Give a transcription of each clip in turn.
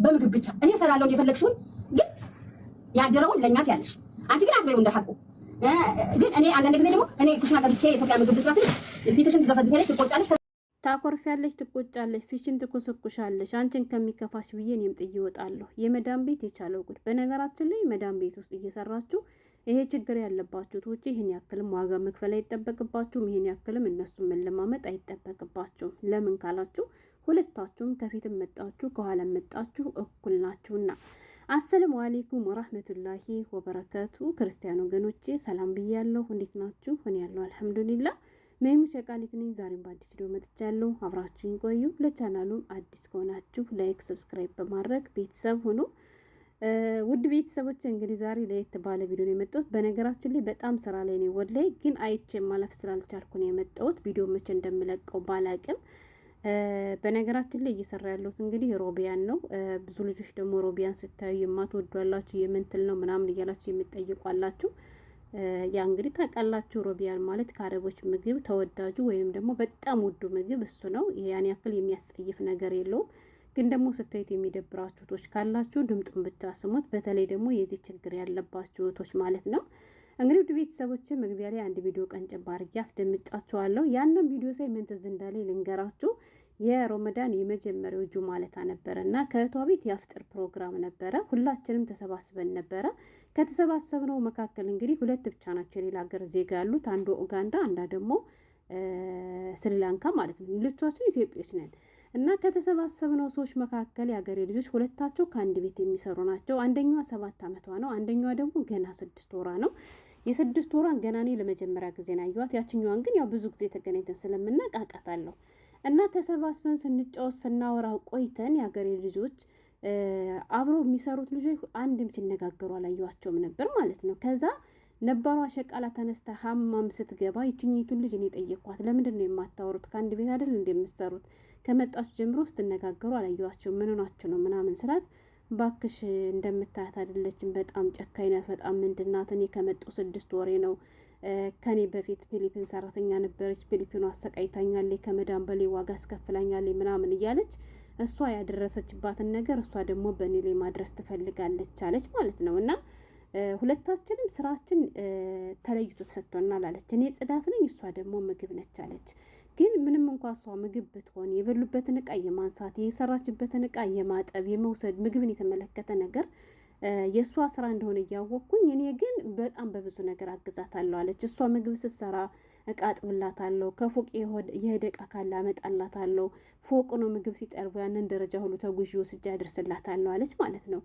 በምግብ ብቻ እኔ እሰራለሁ እንደፈለግሽውን ግን ያደረውን ለኛት ያለሽ አንቺ ግን አትበይው እንደሐቁ ግን እኔ አንዳንድ ጊዜ ደግሞ እኔ ኩሽና ገብቼ የኢትዮጵያ ምግብ ልስራ ስል ፊትሽን ትዘፈዝፊያለሽ ትቆጫለሽ ታኮርፊያለሽ ትቆጫለሽ ፊሽን ትኮሰኩሻለሽ አንቺን ከሚከፋሽ ብዬ እኔም ጥዬ እወጣለሁ የመዳም ቤት የቻለው ጉድ በነገራችን ላይ መዳም ቤት ውስጥ እየሰራችሁ ይሄ ችግር ያለባችሁ ቶቼ ይሄን ያክልም ዋጋ መክፈል አይጠበቅባችሁም ይሄን ያክልም እነሱን መለማመጥ አይጠበቅባችሁም ለምን ካላችሁ ሁለታችሁም ከፊትም መጣችሁ ከኋላም መጣችሁ እኩል ናችሁና አሰላሙ አለይኩም ወራህመቱላሂ ወበረካቱ ክርስቲያን ወገኖቼ ሰላም ብያለሁ እንዴት ናችሁ እኔ ያለው አልሐምዱሊላህ ሜሙ ሸቃሊት ነኝ ዛሬም በአዲስ ቪዲዮ መጥቻለሁ አብራችሁኝ ቆዩ ለቻናሉም አዲስ ከሆናችሁ ላይክ ሰብስክራይብ በማድረግ ቤተሰብ ሁኑ ውድ ቤተሰቦች እንግዲህ ዛሬ ለየት ባለ ቪዲዮ ነው የመጣሁት በነገራችን ላይ በጣም ስራ ላይ ነው ወላይ ግን አይቼ ማለፍ ስላልቻልኩ ነው የመጣሁት ቪዲዮ መቼ እንደምለቀው ባላቅም በነገራችን ላይ እየሰራ ያለሁት እንግዲህ ሮቢያን ነው ብዙ ልጆች ደግሞ ሮቢያን ስታዩ የማትወዷላችሁ የምንትል ነው ምናምን እያላችሁ የምትጠይቋላችሁ ያ እንግዲህ ታውቃላችሁ ሮቢያን ማለት ከአረቦች ምግብ ተወዳጁ ወይንም ደግሞ በጣም ውዱ ምግብ እሱ ነው ያን ያክል የሚያስጠይፍ ነገር የለውም ግን ደግሞ ስታዩት የሚደብራችሁ ቶች ካላችሁ ድምጡን ብቻ ስሙት በተለይ ደግሞ የዚህ ችግር ያለባችሁ ቶች ማለት ነው እንግዲህ ውድ ቤተሰቦች መግቢያ ላይ አንድ ቪዲዮ ቀንጨብ አድርጌ አስደምጫችኋለሁ ያንን ቪዲዮ ሳይ ምን ትዝ እንዳለኝ ልንገራችሁ የረመዳን የመጀመሪያው ጁማለታ ነበርና ከእህቷ ቤት የአፍጥር ፕሮግራም ነበረ ሁላችንም ተሰባስበን ነበረ ከተሰባሰብነው መካከል እንግዲህ ሁለት ብቻ ናቸው የሌላ ሀገር ዜጋ ያሉት አንዱ ኡጋንዳ አንዳ ደግሞ ስሪላንካ ማለት ነው ልጆቻችን ኢትዮጵያዎች ነን እና ከተሰባሰብነው ሰዎች መካከል የሀገሬ ልጆች ሁለታቸው ከአንድ ቤት የሚሰሩ ናቸው አንደኛዋ 7 አመቷ ነው አንደኛዋ ደግሞ ገና 6 ወራ ነው የ6 ወሯን ገና እኔ ለመጀመሪያ ጊዜ ነው ያዩት ያችኛዋን ግን ያው ብዙ ጊዜ ተገናኝተን ስለምናቃቃታለሁ እና ተሰባስበን ስንጫወት ስናወራ ቆይተን የሀገሬ ልጆች አብሮ የሚሰሩት ልጆች አንድም ሲነጋገሩ አላየዋቸውም ነበር ማለት ነው ከዛ ነባሯ ሸቃላ ተነስታ ሀማም ስትገባ ይችኝቱን ልጅ እኔ ጠየቅኳት ለምንድን ነው የማታወሩት ከአንድ ቤት አይደል እንደምትሰሩት ከመጣችሁ ጀምሮ ስትነጋገሩ አላየዋቸውም ምን ሆናችሁ ነው ምናምን ስላት ባክሽ እንደምታያት አይደለችም በጣም ጨካኝ ናት በጣም ምንድናት እኔ ከመጣሁ 6 ወሬ ነው ከኔ በፊት ፊሊፒን ሰራተኛ ነበረች ፊሊፒኑ አሰቃይታኛለች ከመዳን በላይ ዋጋ አስከፍላኛለች ምናምን እያለች እሷ ያደረሰችባትን ነገር እሷ ደግሞ በእኔ ላይ ማድረስ ትፈልጋለች አለች ማለት ነው እና ሁለታችንም ስራችን ተለይቶ ተሰጥቶናል አለች እኔ ጽዳት ነኝ እሷ ደግሞ ምግብ ነች አለች ግን ምንም እንኳን እሷ ምግብ ብትሆን የበሉበትን እቃ የማንሳት የሰራችበትን እቃ የማጠብ የመውሰድ ምግብን የተመለከተ ነገር የእሷ ስራ እንደሆነ እያወቅኩኝ እኔ ግን በጣም በብዙ ነገር አግዛታለሁ አለች እሷ ምግብ ስትሰራ እቃ አጥብላታለሁ ከፎቅ የሄደ እቃ ካለ አመጣላታለሁ ፎቅ ነው ምግብ ሲጠርቡ ያንን ደረጃ ሁሉ ተጉዢ ወስጄ አደርስላታለሁ አለች ማለት ነው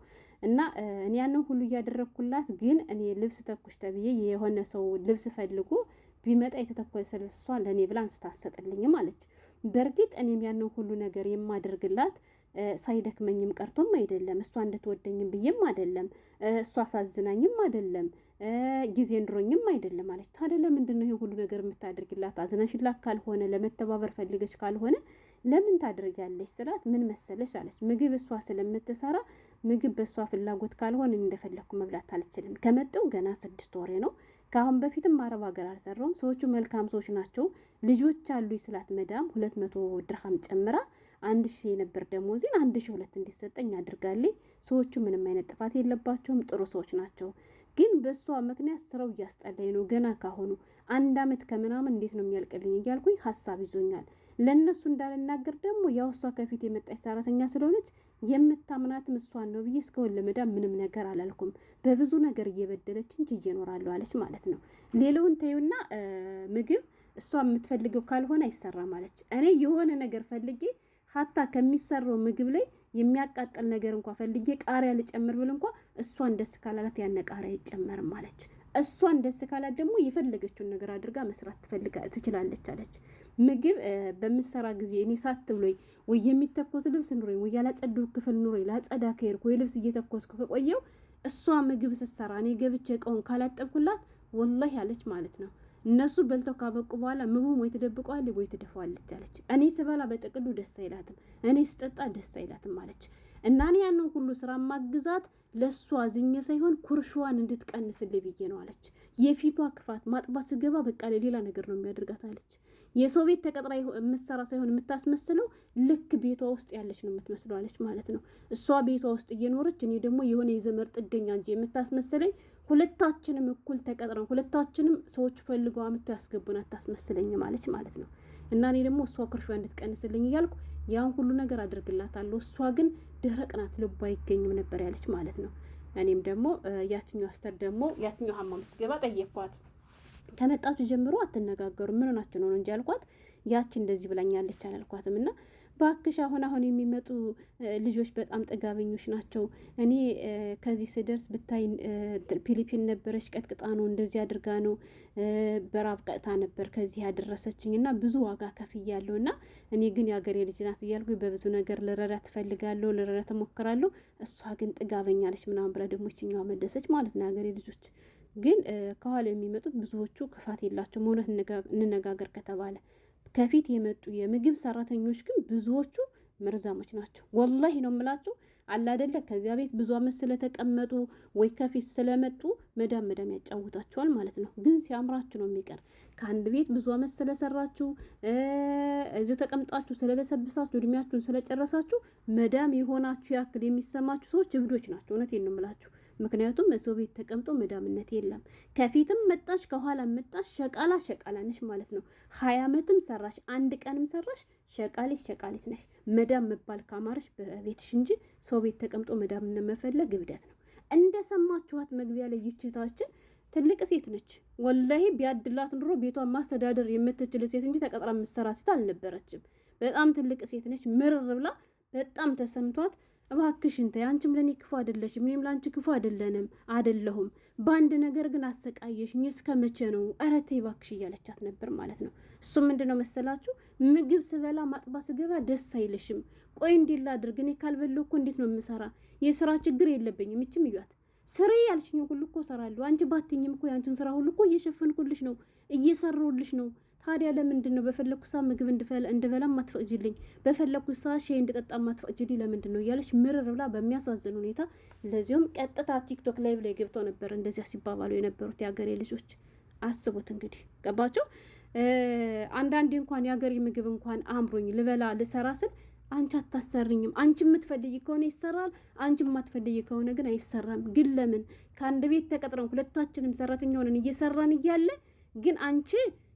እና እኔ ያንን ሁሉ እያደረግኩላት ግን እኔ ልብስ ተኩሽ ተብዬ የሆነ ሰው ልብስ ፈልጎ ቢመጣ የተተኮሰ ልብሷ ለእኔ ብላ አንስታሰጥልኝም አለች በእርግጥ እኔም ያንን ሁሉ ነገር የማደርግላት ሳይደክመኝም ቀርቶም አይደለም እሷ እንድትወደኝም ብዬም አይደለም እሷ አሳዝናኝም አይደለም ጊዜ እንድሮኝም አይደለም ማለት ታዲያ ለምንድነው ይሄን ሁሉ ነገር የምታደርግላት አዝነሽላት ካልሆነ ለመተባበር ፈልገሽ ካልሆነ ለምን ታደርጋለሽ ስላት ምን መሰለሽ አለች ምግብ እሷ ስለምትሰራ ምግብ በእሷ ፍላጎት ካልሆነ እንደፈለኩ መብላት አልችልም ከመጣው ገና 6 ወሬ ነው ካሁን በፊትም አረብ ሀገር አልሰራውም ሰዎቹ መልካም ሰዎች ናቸው ልጆች አሉ ስላት መዳም 200 ድርሃም ጨምራ 1000 ነበር ደሞዜን 1200 እንዲሰጠኝ አድርጋለች ሰዎቹ ምንም አይነት ጥፋት የለባቸውም ጥሩ ሰዎች ናቸው ግን በሷ ምክንያት ስራው እያስጠላኝ ነው ገና ካሁኑ 1 አመት ከምናምን እንዴት ነው የሚያልቅልኝ እያልኩኝ ሐሳብ ይዞኛል ለነሱ እንዳልናገር ደግሞ ያው እሷ ከፊት የመጣች ሰራተኛ ስለሆነች የምታምናትም እሷን ነው ብዬ እስከውን ለመዳም ምንም ነገር አላልኩም በብዙ ነገር እየበደለች እንጂ እየኖራለሁ አለች ማለት ነው ሌላውን ተዩና ምግብ እሷ የምትፈልገው ካልሆነ አይሰራም አለች እኔ የሆነ ነገር ፈልጌ ሀታ ከሚሰራው ምግብ ላይ የሚያቃጥል ነገር እንኳን ፈልጌ ቃሪያ ልጨምር ብል እንኳን እሷን ደስ ካላላት ያነ ቃሪያ ይጨመርም አለች እሷን ደስ ካላት ደግሞ የፈለገችውን ነገር አድርጋ መስራት ትችላለች አለች ምግብ በምሰራ ጊዜ እኔ ሳት ብሎኝ ወይ የሚተኮስ ልብስ ኑሮኝ ወይ ያላጸዱ ክፍል ኑሮኝ ላጸዳ ከሄድኩ ወይ ልብስ እየተኮስኩ ከቆየው እሷ ምግብ ስትሰራ እኔ ገብቼ እቃውን ካላጠብኩላት ወላሂ አለች ማለት ነው እነሱ በልተው ካበቁ በኋላ ምግቡም ወይ ተደብቀዋለች ወይ ተደፋዋለች አለች እኔ ስበላ በጥቅሉ ደስ አይላትም እኔ ስጠጣ ደስ አይላትም አለች እና እኔ ያንን ሁሉ ስራ ማግዛት ለሷ ዝኘ ሳይሆን ኩርሽዋን እንድትቀንስልኝ ብዬ ነው አለች የፊቷ ክፋት ማጥባት ስገባ በቃ ሌላ ነገር ነው የሚያደርጋት አለች የሰው ቤት ተቀጥራ የምትሰራ ሳይሆን የምታስመስለው ልክ ቤቷ ውስጥ ያለች ነው የምትመስለው አለች ማለት ነው። እሷ ቤቷ ውስጥ እየኖረች እኔ ደግሞ የሆነ የዘመድ ጥገኛ እንጂ የምታስመስለኝ ሁለታችንም እኩል ተቀጥረን ሁለታችንም ሰዎች ፈልገው አምጥተው ያስገቡን አታስመስለኝ ማለት ነው። እና እኔ ደግሞ እሷ ኩርፊያ እንድትቀንስልኝ እያልኩ ያን ሁሉ ነገር አድርግላታለሁ። እሷ ግን ደረቅ ናት፣ ልቧ አይገኝም ነበር ያለች ማለት ነው። እኔም ደግሞ ያችኛው አስተር ደግሞ ያችኛው ሀማም ስትገባ ጠየኳት። ከመጣችሁ ጀምሮ አትነጋገሩ ምን ሆናችሁ ነው እንጂ አልኳት። ያቺ እንደዚህ ብላኛለች አላልኳትም። እና ባክሽ አሁን የሚመጡ ልጆች በጣም ጥጋበኞች ናቸው። እኔ ከዚህ ስደርስ ብታይ ፊሊፒን ነበረች ቀጥቅጣ ነው እንደዚህ አድርጋ ነው በራብ ቀጥታ ነበር ከዚህ ያደረሰችኝ እና ብዙ ዋጋ ከፍያለሁ። እና እኔ ግን የሀገሬ ልጅ ናት እያልኩ በብዙ ነገር ልረዳት እፈልጋለሁ፣ ልረዳት እሞክራለሁ። እሷ ግን ጥጋበኛለች ምናምን ብላ ደግሞ ይችኛዋ መደሰች ማለት ነው። የሀገሬ ልጆች ግን ከኋላ የሚመጡት ብዙዎቹ ክፋት የላቸውም። እውነት እንነጋገር ከተባለ ከፊት የመጡ የምግብ ሰራተኞች ግን ብዙዎቹ መርዛሞች ናቸው። ወላሂ ነው የምላችሁ። አላደለ ከዚያ ቤት ብዙ አመት ስለተቀመጡ ወይ ከፊት ስለመጡ መዳም ያጫውታቸዋል ማለት ነው። ግን ሲያምራችሁ ነው የሚቀር። ከአንድ ቤት ብዙ አመት ስለሰራችሁ እዚሁ ተቀምጣችሁ ስለበሰብሳችሁ እድሜያችሁን ስለጨረሳችሁ መዳም የሆናችሁ ያክል የሚሰማችሁ ሰዎች እብዶች ናቸው። እውነቴን ነው የምላችሁ። ምክንያቱም ሰው ቤት ተቀምጦ መዳምነት የለም። ከፊትም መጣሽ ከኋላ መጣሽ ሸቃላ ነሽ ማለት ነው። 20 አመትም ሰራሽ 1 ቀንም ሰራሽ ሸቃሊት ነሽ። መዳም መባል ካማረሽ በቤትሽ እንጂ ሰው ቤት ተቀምጦ መዳምነት መፈለግ እብደት ነው። እንደሰማችኋት መግቢያ ላይ ይችታችን ትልቅ ሴት ነች። ወላሂ ቢያድላት ኑሮ ቤቷን ማስተዳደር የምትችል ሴት እንጂ ተቀጥራ የምትሰራ ሴት አልነበረችም። በጣም ትልቅ ሴት ነች። ምርር ብላ በጣም ተሰምቷት እባክሽን ተይ፣ አንቺም ለኔ ክፉ አይደለሽም፣ እኔም ለአንቺ ክፉ አይደለሁም። በአንድ ነገር ግን አሰቃየሽኝ፣ እስከ መቼ ነው? ኧረ ተይ እባክሽ እያለቻት ነበር ማለት ነው። እሱም ምንድነው መሰላችሁ? ምግብ ስበላ ማጥባ ስገባ ደስ አይልሽም? ቆይ እንዴት ላድርግ? እኔ ካልበላሁ እኮ እንዴት ነው የምሰራ? የስራ ችግር የለብኝም። ይችም እያት ስሪ ያልሽኝ ሁሉ እኮ እሰራለሁ። አንቺ ባትኝም እኮ ያንቺን ስራ ሁሉ እኮ እየሸፈንኩልሽ ነው፣ እየሰራሁልሽ ነው። ታዲያ ለምንድን ነው በፈለኩ ሰዓት ምግብ እንድበላ ማትፈቅጂልኝ? በፈለኩ ሰዓት ሼህ እንድጠጣ ማትፈቅጂልኝ ለምንድን ነው እያለች ምርር ብላ በሚያሳዝን ሁኔታ ለዚሁም ቀጥታ ቲክቶክ ላይ ብለው ገብተው ነበር እንደዚያ ሲባባሉ የነበሩት የሀገሬ ልጆች። አስቡት እንግዲህ ገባቸው። አንዳንዴ እንኳን የሀገሬ ምግብ እንኳን አምሮኝ ልበላ ልሰራ ስል አንቺ አታሰርኝም፣ አንቺ የምትፈልጊ ከሆነ ይሰራል፣ አንቺ የማትፈልጊ ከሆነ ግን አይሰራም። ግን ለምን ከአንድ ቤት ተቀጥረን ሁለታችንም ሰራተኛ ሆነን እየሰራን እያለ ግን አንቺ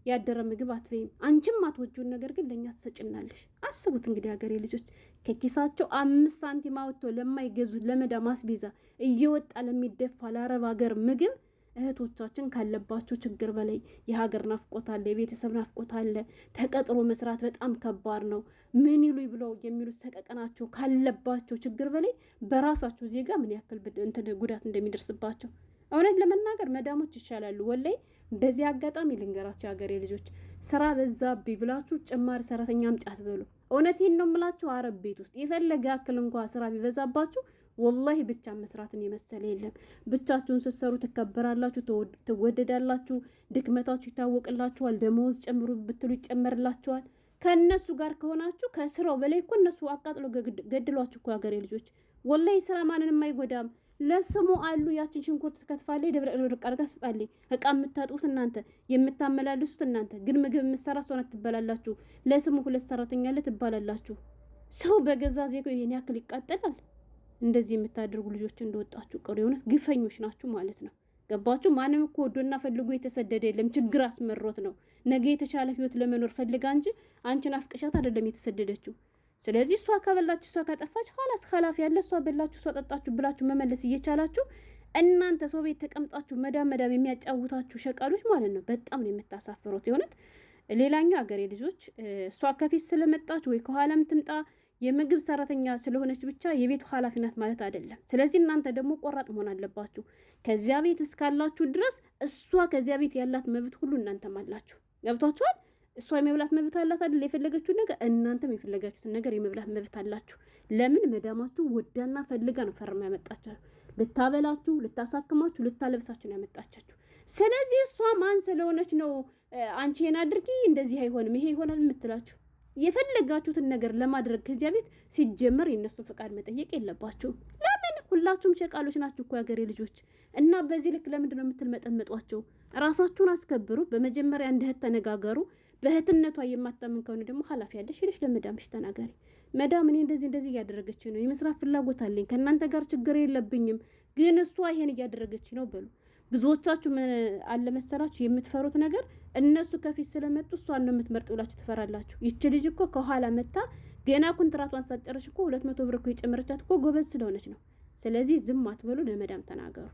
ያደረ ምግብ አትበይም፣ አንቺም አትወጂውን ነገር ግን ለእኛ ትሰጭናለሽ። አስቡት እንግዲህ ሀገሬ ልጆች ከኪሳቸው 5 ሳንቲም አውጥተው ለማይገዙት ለመዳም አስቤዛ እየወጣ ለሚደፋ ለአረብ ሀገር ምግብ እህቶቻችን ካለባቸው ችግር በላይ የሀገር ናፍቆት አለ፣ የቤተሰብ ናፍቆት አለ። ተቀጥሮ መስራት በጣም ከባድ ነው። ምን ይሉኝ ብለው የሚሉት ሰቀቀናቸው ካለባቸው ችግር በላይ በራሳቸው ዜጋ ምን ያክል ጉዳት እንደሚደርስባቸው እውነት ለመናገር መዳሞች ይሻላሉ። ወላይ በዚህ አጋጣሚ ልንገራቸው የሀገሬ ልጆች፣ ስራ በዛብኝ ብላችሁ ጭማሪ ሰራተኛ አምጪ አትበሉ። እውነቴን ነው የምላችሁ። አረብ ቤት ውስጥ የፈለገ ያክል እንኳ ስራ ቢበዛባችሁ ወላሂ ብቻ መስራትን የመሰለ የለም። ብቻችሁን ስትሰሩ ትከበራላችሁ፣ ትወደዳላችሁ፣ ድክመታችሁ ይታወቅላችኋል። ደመወዝ ጨምሩ ብትሉ ይጨመርላችኋል። ከእነሱ ጋር ከሆናችሁ ከስራው በላይ እኮ እነሱ አቃጥሎ ገድሏችሁ እኮ ሀገሬ ልጆች። ወላሂ ስራ ማንንም አይጎዳም። ለስሙ አሉ። ያችን ሽንኩርት ትከትፋለች፣ ደብረቅ አድርጋ ትሰጣለች። እቃ የምታጥቡት እናንተ፣ የምታመላልሱት እናንተ። ግን ምግብ የምትሰራ እሷ ናት ትባላላችሁ። ለስሙ 2 ሰራተኛ አለ ትባላላችሁ። ሰው በገዛ ዜጋው ይሄን ያክል ይቃጠላል? እንደዚህ የምታደርጉ ልጆች እንደወጣችሁ ቀሩ። የሆነት ግፈኞች ናችሁ ማለት ነው። ገባችሁ? ማንም እኮ ወዶና ፈልጎ የተሰደደ የለም። ችግር አስመሮት ነው ነገ የተሻለ ህይወት ለመኖር ፈልጋ እንጂ አንቺን አፍቅሻት አይደለም የተሰደደችው። ስለዚህ እሷ ከበላች እሷ ከጠፋች ኋላስ ኸላፊ ያለ እሷ በላችሁ እሷ ጠጣችሁ ብላችሁ መመለስ እየቻላችሁ እናንተ ሰው ቤት ተቀምጣችሁ መዳም የሚያጫውታችሁ ሸቃሎች ማለት ነው። በጣም ነው የምታሳፍሩት የሆነት። ሌላኛው ሀገሬ ልጆች እሷ ከፊት ስለመጣች ወይ ከኋላም ትምጣ የምግብ ሰራተኛ ስለሆነች ብቻ የቤቱ ኃላፊ ናት ማለት አይደለም። ስለዚህ እናንተ ደግሞ ቆራጥ መሆን አለባችሁ። ከዚያ ቤት እስካላችሁ ድረስ እሷ ከዚያ ቤት ያላት መብት ሁሉ እናንተም አላችሁ። ገብቷችኋል? እሷ የመብላት መብት አላት አይደል? የፈለገችውን ነገር እናንተም የፈለጋችሁትን ነገር የመብላት መብት አላችሁ። ለምን? መዳማችሁ ወዳና ፈልጋ ነው ፈርማ ያመጣቻችሁ። ልታበላችሁ፣ ልታሳክማችሁ፣ ልታለብሳችሁ ነው ያመጣቻችሁ። ስለዚህ እሷ ማን ስለሆነች ነው አንቺ ይሄን አድርጊ እንደዚህ አይሆንም ይሄ ይሆናል የምትላችሁ? የፈለጋችሁትን ነገር ለማድረግ ከዚያ ቤት ሲጀመር የነሱ ፈቃድ መጠየቅ የለባችሁም። ለምን? ሁላችሁም ሸቃሎች ናችሁ እኮ ያገሬ ልጆች። እና በዚህ ልክ ለምንድን ነው የምትመጠመጧቸው? ራሳችሁን አስከብሩ። በመጀመሪያ እንደ እህት ተነጋገሩ። በእህትነቷ የማታምን ከሆነ ደግሞ ኃላፊ ያለሽ ሄደሽ ለመዳምሽ ተናገሪ። መዳም እኔ እንደዚህ እያደረገች ነው፣ የመስራት ፍላጎት አለኝ፣ ከእናንተ ጋር ችግር የለብኝም፣ ግን እሷ ይሄን እያደረገች ነው በሉ። ብዙዎቻችሁ ምን አለ መሰላችሁ የምትፈሩት ነገር እነሱ ከፊት ስለመጡ እሷን ነው የምትመርጥ ብላችሁ ትፈራላችሁ። ይቺ ልጅ እኮ ከኋላ መታ ገና ኮንትራቷን ሳትጨርስ እኮ 200 ብር እኮ የጨመረቻት እኮ ጎበዝ ስለሆነች ነው። ስለዚህ ዝም አትበሉ፣ ለመዳም ተናገሩ።